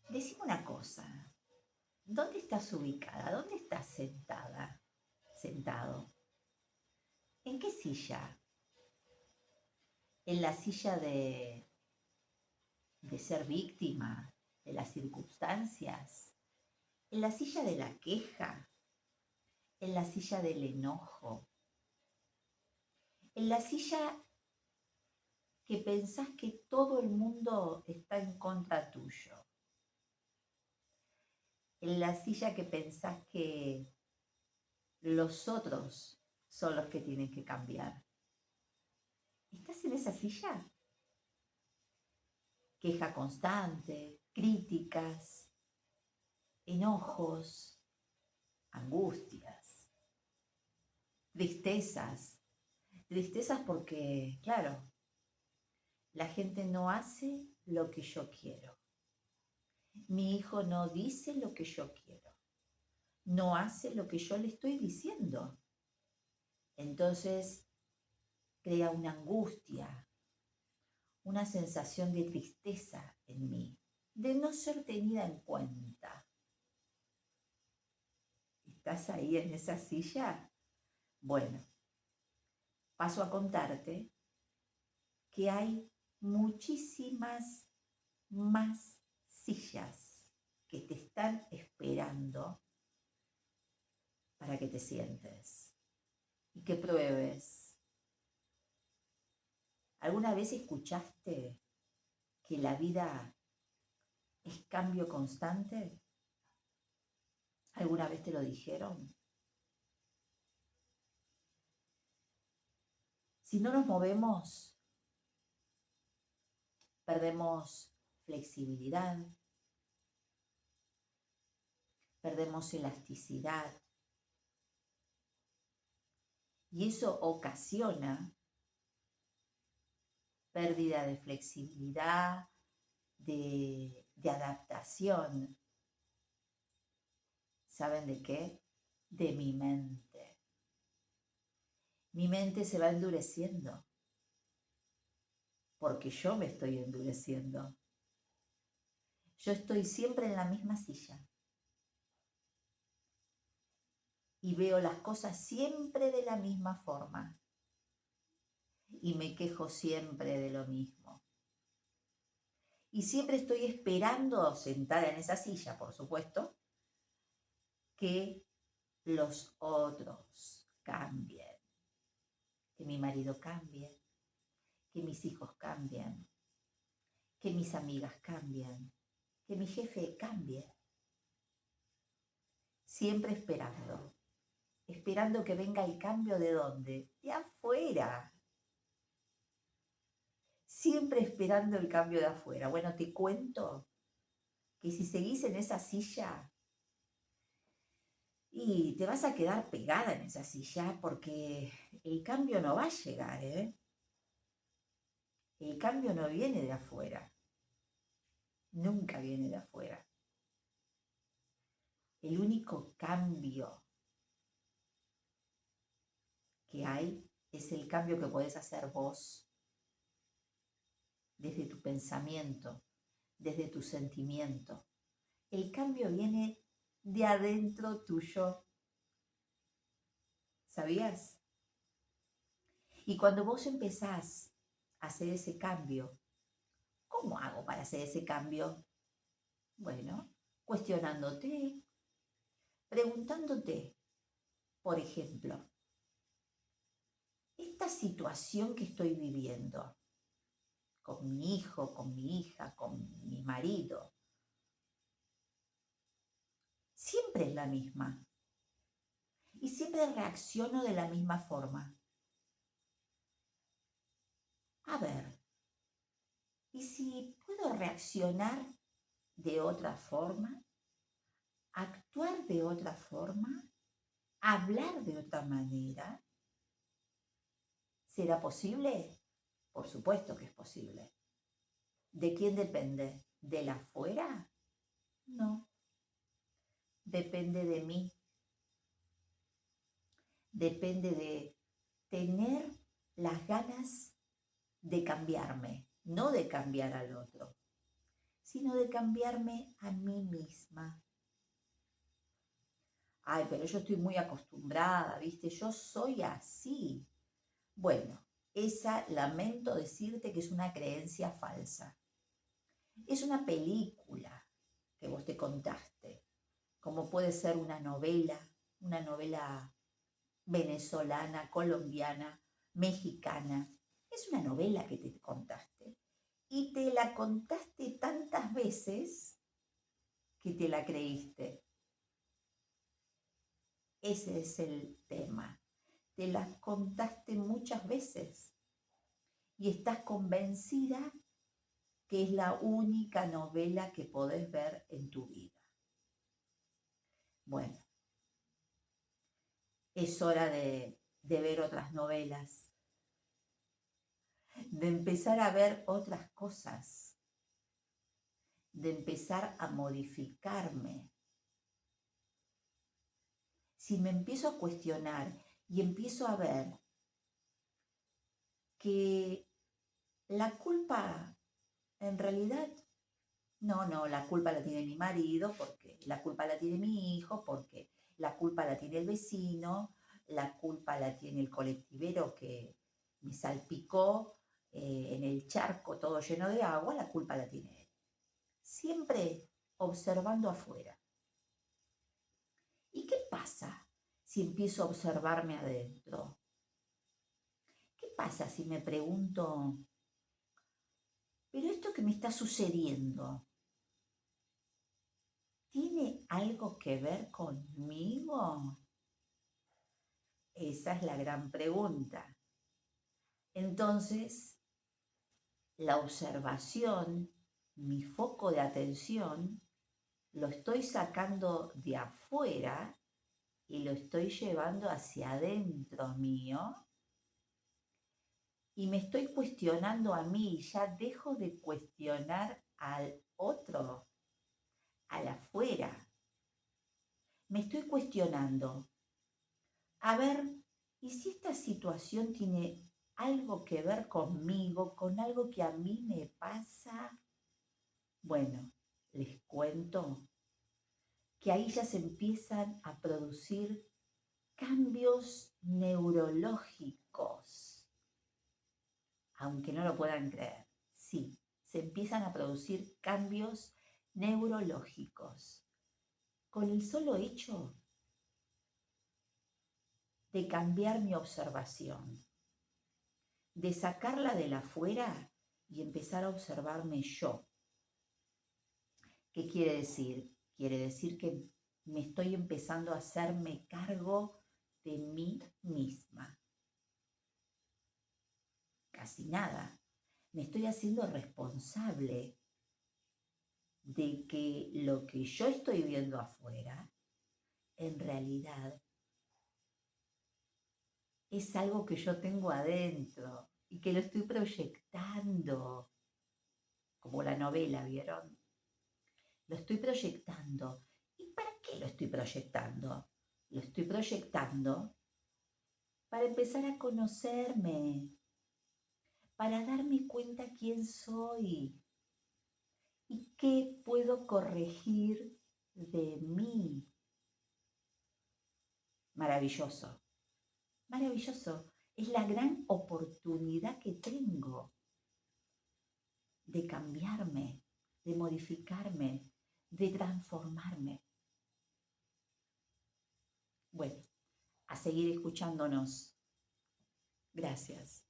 Decime una cosa, ¿dónde estás ubicada? ¿Dónde estás sentada? Sentado. ¿En qué silla? ¿En la silla de ser víctima de las circunstancias? ¿En la silla de la queja? ¿En la silla del enojo? ¿En la silla que pensás que todo el mundo está en contra tuyo? ¿En la silla que pensás que los otros son los que tienen que cambiar? ¿Estás en esa silla? Queja constante, críticas, enojos, angustias, tristezas. Tristezas porque, claro, la gente no hace lo que yo quiero. Mi hijo no dice lo que yo quiero. No hace lo que yo le estoy diciendo. Entonces crea una angustia, una sensación de tristeza en mí, de no ser tenida en cuenta. ¿Estás ahí en esa silla? Bueno, paso a contarte que hay muchísimas más sillas que te están esperando para que te sientes y que pruebes. ¿Alguna vez escuchaste que la vida es cambio constante? ¿Alguna vez te lo dijeron? Si no nos movemos, perdemos flexibilidad, perdemos elasticidad y eso ocasiona pérdida de flexibilidad, de adaptación. ¿Saben de qué? De mi mente. Mi mente se va endureciendo porque yo me estoy endureciendo. Yo estoy siempre en la misma silla y veo las cosas siempre de la misma forma y me quejo siempre de lo mismo. Y siempre estoy esperando, sentada en esa silla, por supuesto, que los otros cambien, que mi marido cambie, que mis hijos cambien, que mis amigas cambien, que mi jefe cambie. Siempre esperando, esperando que venga el cambio de dónde, de afuera. Siempre esperando el cambio de afuera. Bueno, te cuento que si seguís en esa silla y te vas a quedar pegada en esa silla porque el cambio no va a llegar, ¿eh? El cambio no viene de afuera, nunca viene de afuera. El único cambio que hay es el cambio que podés hacer vos desde tu pensamiento, desde tu sentimiento. El cambio viene de adentro tuyo. ¿Sabías? Y cuando vos empezás a hacer ese cambio, ¿cómo hago para hacer ese cambio? Bueno, cuestionándote, preguntándote, por ejemplo, esta situación que estoy viviendo con mi hijo, con mi hija, con mi marido, siempre es la misma. Y siempre reacciono de la misma forma. A ver, ¿y si puedo reaccionar de otra forma? ¿Actuar de otra forma? ¿Hablar de otra manera? ¿Será posible? Por supuesto que es posible. ¿De quién depende? ¿Del afuera? No. Depende de mí. Depende de tener las ganas de cambiarme, no de cambiar al otro, sino de cambiarme a mí misma. Ay, pero yo estoy muy acostumbrada, ¿viste? Yo soy así. Bueno, esa lamento decirte que es una creencia falsa. Es una película que vos te contaste, como puede ser una novela venezolana, colombiana, mexicana. Es una novela que te contaste. Y te la contaste tantas veces que te la creíste. Ese es el tema. Te las contaste muchas veces y estás convencida que es la única novela que podés ver en tu vida. Bueno, es hora de ver otras novelas, de empezar a ver otras cosas, de empezar a modificarme. Si me empiezo a cuestionar y empiezo a ver que la culpa en realidad, no, la culpa la tiene mi marido, porque la culpa la tiene mi hijo, porque la culpa la tiene el vecino, la culpa la tiene el colectivero que me salpicó en el charco todo lleno de agua, la culpa la tiene él. Siempre observando afuera. ¿Y qué pasa si empiezo a observarme adentro? ¿Qué pasa si me pregunto, pero esto que me está sucediendo, ¿tiene algo que ver conmigo? Esa es la gran pregunta. Entonces, la observación, mi foco de atención, lo estoy sacando de afuera y lo estoy llevando hacia adentro mío y me estoy cuestionando a mí, ya dejo de cuestionar al otro, al afuera. Me estoy cuestionando, a ver, ¿y si esta situación tiene algo que ver conmigo, con algo que a mí me pasa? Bueno, les cuento que ahí ya se empiezan a producir cambios neurológicos, aunque no lo puedan creer. Sí, se empiezan a producir cambios neurológicos con el solo hecho de cambiar mi observación, de sacarla de la afuera y empezar a observarme yo. ¿Qué quiere decir? Quiere decir que me estoy empezando a hacerme cargo de mí misma. Casi nada. Me estoy haciendo responsable de que lo que yo estoy viendo afuera, en realidad, es algo que yo tengo adentro y que lo estoy proyectando, como la novela, ¿vieron? Lo estoy proyectando. ¿Y para qué lo estoy proyectando? Lo estoy proyectando para empezar a conocerme, para darme cuenta quién soy y qué puedo corregir de mí. Maravilloso, maravilloso. Es la gran oportunidad que tengo de cambiarme, de modificarme, de transformarme. Bueno, a seguir escuchándonos. Gracias.